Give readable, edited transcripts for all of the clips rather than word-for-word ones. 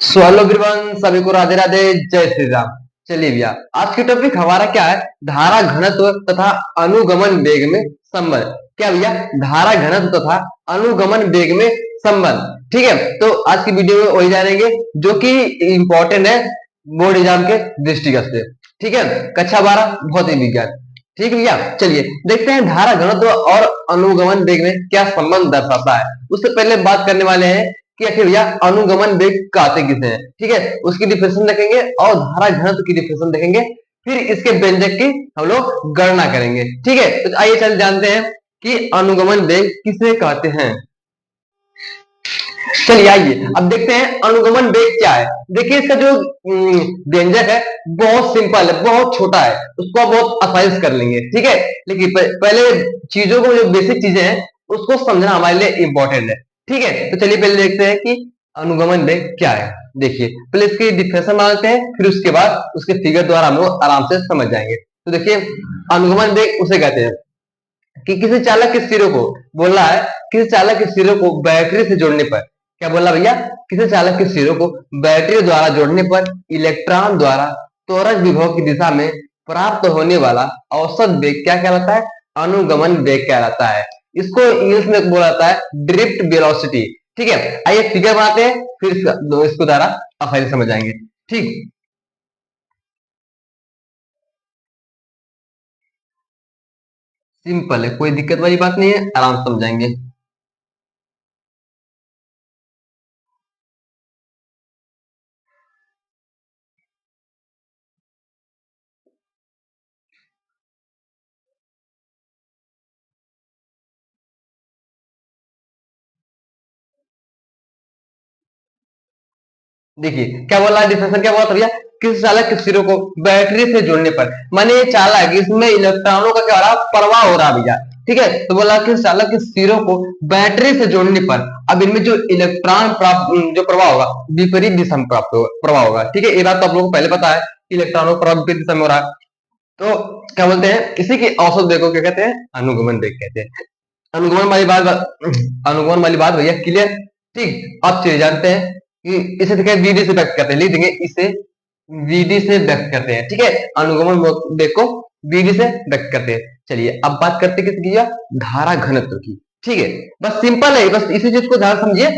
Hello everyone, सभी को राधे राधे, जय श्री राम। चलिए भैया, आज की टॉपिक हमारा क्या है? धारा घनत्व तथा अनुगमन वेग में संबंध। क्या भैया? धारा घनत्व तथा अनुगमन वेग में संबंध। ठीक है, तो आज की वीडियो में वही जानेंगे जो कि इंपॉर्टेंट है बोर्ड एग्जाम के दृष्टिगत से। ठीक है, कक्षा 12 भौतिक विज्ञान। ठीक है भैया, चलिए देखते हैं धारा घनत्व और अनुगमन वेग में क्या संबंध दर्शाता है। उससे पहले बात करने वाले हैं कि आखिर भैया अनुगमन वेग कहते किसे हैं। ठीक है, उसकी डिफिनेशन देखेंगे और धारा घनत्व की डिफिनेशन देखेंगे, फिर इसके व्यंजक की हम लोग गणना करेंगे। ठीक है, तो आइए चल जानते हैं कि अनुगमन वेग किसे कहते हैं। चलिए आइए अब देखते हैं अनुगमन वेग क्या है। देखिए इसका जो व्यंजक है बहुत सिंपल है, बहुत छोटा है, उसको आप बहुत आसानी से कर लेंगे। ठीक है, लेकिन पहले चीजों को, जो बेसिक चीजें हैं उसको समझना हमारे लिए इंपॉर्टेंट है। ठीक है, तो चलिए पहले देखते हैं कि अनुगमन वेग क्या है। देखिए पहले इसकी डिफिनेशन मानते हैं, फिर उसके बाद उसके फिगर द्वारा हम लोग आराम से समझ जाएंगे। तो देखिए अनुगमन वेग उसे कहते हैं कि किसी चालक के सिरे को, बोल रहा है किसी चालक के सिरे को बैटरी से जोड़ने पर, क्या बोल रहा भैया? किसी चालक के सिरों को बैटरी द्वारा जोड़ने पर इलेक्ट्रॉन द्वारा त्वरण विभव की दिशा में प्राप्त होने वाला औसत वेग क्या कहलाता है? अनुगमन वेग कहलाता है। इसको इंग्लिश में बोला जाता है ड्रिफ्ट वेलोसिटी। ठीक है, आइए फिगर बनाते हैं, फिर इसको द्वारा आसानी समझ आएंगे। ठीक, सिंपल है, कोई दिक्कत वाली बात नहीं है, आराम से समझाएंगे। देखिए क्या बोला है, डिफिनेशन क्या बोला था भैया? किसी चालक के सिरों को बैटरी से जोड़ने पर, माने ये चालक, इसमें इलेक्ट्रॉनों का क्या हो रहा है? प्रवाह हो रहा है भैया। ठीक है, तो बोला कि चालक के सिरों को बैटरी से जोड़ने पर अब इनमें जो इलेक्ट्रॉन प्राप्त, जो प्रवाह होगा विपरीत दिशा में प्राप्त होगा, प्रवाह होगा। ठीक है, ये बात तो आप लोगों को पहले पता है, इलेक्ट्रॉनों का प्रवाह विपरीत दिशा में हो रहा है। तो क्या बोलते हैं इसी की औसत वेग को क्या कहते हैं? अनुगमन वेग कहते हैं। अनुगमन वाली बात अनुगमन वाली बात भैया क्लियर? ठीक, अब चलिए जानते हैं कि इसे देखिए वीडी से व्यक्त करते हैं, लिख देंगे इसे वीडी से व्यक्त करते हैं। ठीक है, अनुगमन वेग को वीडी से व्यक्त करते हैं। चलिए अब बात करते हैं किसकी? धारा घनत्व की। ठीक है, बस सिंपल है, बस इसी चीज को ध्यान समझिए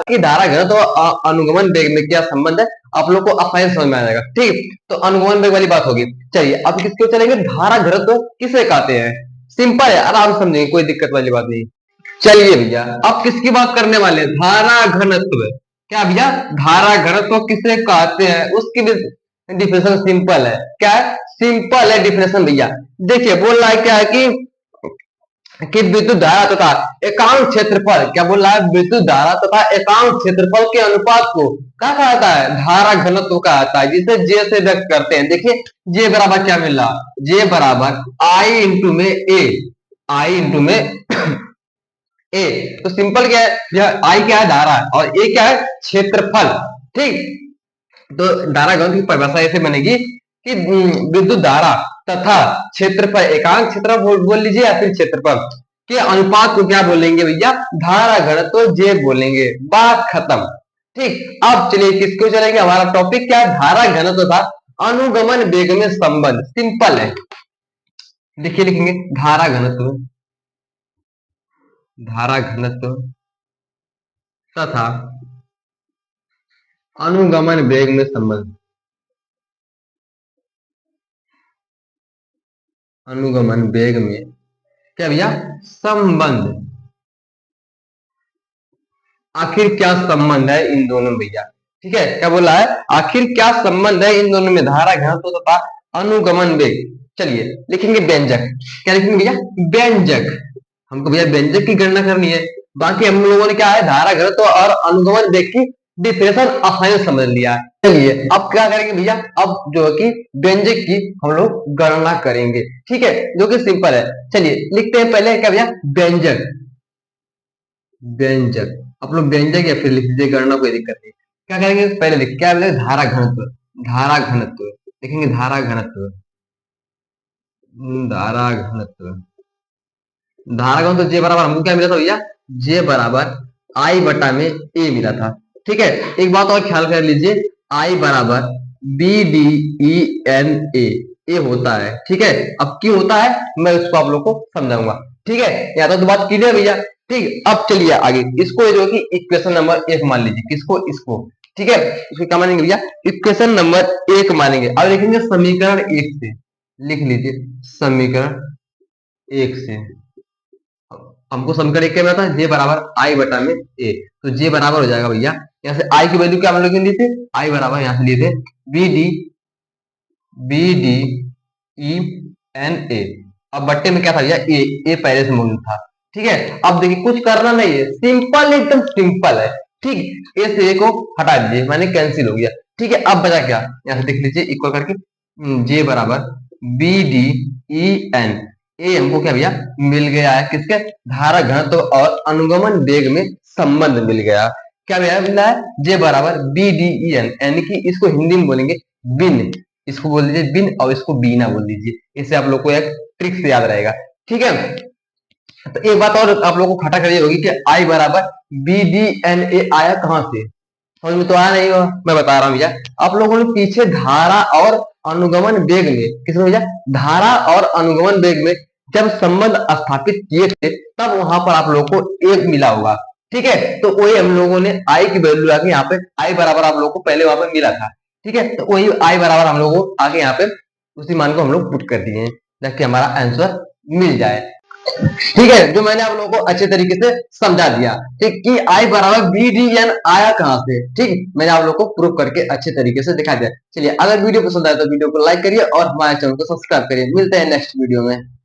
कि धारा घनत्व और अनुगमन वेग में क्या संबंध है, आप लोग को आसानी से समझ में आ जाएगा। ठीक, तो अनुगमन वेग वाली बात होगी। चलिए अब किसके चलेंगे? धारा घनत्व किसे कहते हैं? सिंपल है, आराम से समझेंगे, कोई दिक्कत वाली बात नहीं। चलिए भैया अब किसकी बात करने वाले हैं? धारा घनत्व। क्या भैया? धारा घनत्व किसे कहते हैं उसकी भी डिफिनेशन सिंपल है। क्या है? सिंपल है डिफिनेशन भैया। देखिए बोल रहा है क्या है कि विद्युत धारा तथा एकांक क्षेत्रफल, क्या बोल रहा है? विद्युत धारा तथा एकांक क्षेत्रफल के अनुपात को क्या कहता है? धारा घनत्व कहता है, जिसे जे से व्यक्त करते हैं। देखिए जे बराबर क्या मिल रहा है? जे बराबर आई इंटू में ए, आई इंटू में ए। तो सिंपल क्या है, यह आई क्या है? धारा, और ए क्या है? क्षेत्रफल। ठीक, तो धारा घनत्व की परिभाषा ऐसे बनेगी कि विद्युत धारा तथा क्षेत्रफल, एकांक क्षेत्रफल बोल लीजिए या फिर क्षेत्रफल के अनुपात को क्या बोलेंगे भैया? धारा घनत्व जे बोलेंगे। बात खत्म। ठीक, अब चलिए किसको चलेंगे? हमारा टॉपिक क्या है? धारा घनत्व तथा अनुगमन वेग में संबंध। सिंपल है, देखिए लिखेंगे धारा घनत्व, धारा घनत्व तथा अनुगमन वेग में संबंध। अनुगमन वेग में क्या भैया? संबंध। आखिर क्या संबंध है इन दोनों में भैया? ठीक है, क्या बोला है? आखिर क्या संबंध है इन दोनों में, धारा घनत्व तथा अनुगमन वेग? चलिए लिखेंगे व्यंजक। क्या लिखेंगे भैया? व्यंजक। हमको भैया व्यंजक की गणना करनी है। बाकी हम लोगों ने क्या है, धारा घनत्व और अनुगमन वेग की डिफिनेशन आसानी से समझ लिया है। चलिए अब क्या करेंगे भैया? अब जो है कि व्यंजक की हम लोग गणना करेंगे। ठीक है, जो कि सिंपल है। चलिए लिखते हैं पहले क्या भैया? व्यंजक। व्यंजक, आप लोग व्यंजक या फिर लिख दीजिए, गणना, कोई दिक्कत नहीं। क्या करेंगे पहले? लिख क्या बोले? धारा घनत्व। धारा घनत्व लिखेंगे, धारा घनत्व, धारा घनत्व। धारा घनत्व जे बराबर हमको क्या मिला था भैया? जे बराबर आई बटा में ए मिला था। ठीक है, एक बात और ख्याल कर लीजिए, आई बराबर B D E N A होता है। ठीक है, अब क्यों होता है मैं उसको आप लोग को समझाऊंगा। ठीक है, यहाँ तो बात क्लियर भैया। ठीक, अब चलिए आगे, इसको जो कि इक्वेशन नंबर 1 मान लीजिए, किसको, इसको। ठीक है, इसको क्या मानेंगे भैया, इक्वेशन नंबर 1 मानेंगे। अब देखेंगे समीकरण 1 से, लिख लीजिए समीकरण 1 से। हमको समीकरण 1 क्या मिला था, जे बराबर आई बटा में ए, तो जे बराबर हो जाएगा भैया, यहाँ से आई की वैल्यू क्या हम लोग लिए थे, आई बराबर यहाँ से लिए थे B D E N A. अब बट्टे में क्या था भैया, ए पहले से मौजूद था। ठीक है, अब देखिए कुछ करना नहीं है, सिंपल, एकदम सिंपल है। ठीक, ए से ए को हटा दीजिए, मैंने कैंसिल हो गया। ठीक है, अब बचा क्या, यहाँ से देख लीजिए इक्वल करके, जे बराबर B D E N A, हमको क्या भैया मिल गया है, किसके, धारा घनत्व और अनुगमन वेग में संबंध मिल गया। क्या भैया मिला है, जे बराबर बी डी ई एन, यानी कि इसको हिंदी में बोलेंगे बिन, इसको बोल दीजिए बिन और इसको बीना बोल दीजिए। इससे आप लोग को एक ट्रिक से याद रहेगा। ठीक है, तो एक बात और आप लोगों को खटा करिए होगी कि आई बराबर बी डी एन ए आया कहां से, समझ में तो आया नहीं हो, मैं बता रहा हूं भैया। आप लोगों ने पीछे धारा और अनुगमन वेग में, किसमें भैया, धारा और अनुगमन वेग में जब संबंध स्थापित किए थे, तब वहां पर आप लोगों को एक मिला होगा। ठीक है, तो वही हम लोगों ने आई की वैल्यू आके यहाँ पे आई बराबर आप लोगों को पहले वहां पे मिला था। ठीक है, तो वही आई बराबर हम लोगों को आगे यहाँ पे उसी मान को हम लोग पुट कर दिए ताकि हमारा आंसर मिल जाए। ठीक है, जो मैंने आप लोगों को अच्छे तरीके से समझा दिया। ठीक, कि आई बराबर बी डी एन आया कहां से, ठीक, मैंने आप लोगों को प्रूव करके अच्छे तरीके से दिखा दिया। चलिए, अगर वीडियो पसंद आए तो वीडियो को लाइक करिए और हमारे चैनल को सब्सक्राइब करिए। मिलते हैं नेक्स्ट वीडियो में।